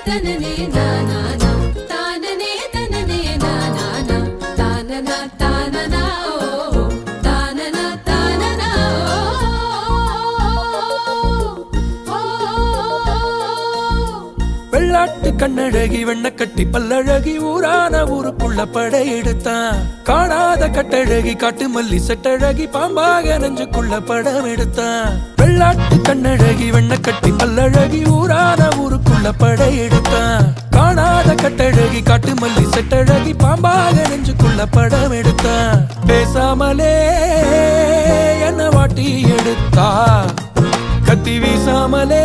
தனனே நானா தானனே தனனே நானா தானனா தானனா ஓ தானனா தானனா ஓ வெள்ளாட்டு கண்ணழகி வெண்ணக்கட்டி பல்லழகி ஊரான ஊருக்குள்ள படையெடுத்தான் காணாத கட்டழகி காட்டு மல்லி செட்டழகி பாம்பாக நெஞ்சுக்குள்ள படம் எடுத்தான் வெள்ளாட்டு கண்ணழகி வெண்ணக்கட்டி பல்லழகி ஊரான ஊருக்குள்ள படையெடுத்தான் காணாத கட்டழகி காட்டு மல்லி செட்டழகி பாம்பாக நெஞ்சுக்குள்ள படம் எடுத்தான் பேசாமலே என்ன வாட்டி எடுத்தா கத்தி வீசாமலே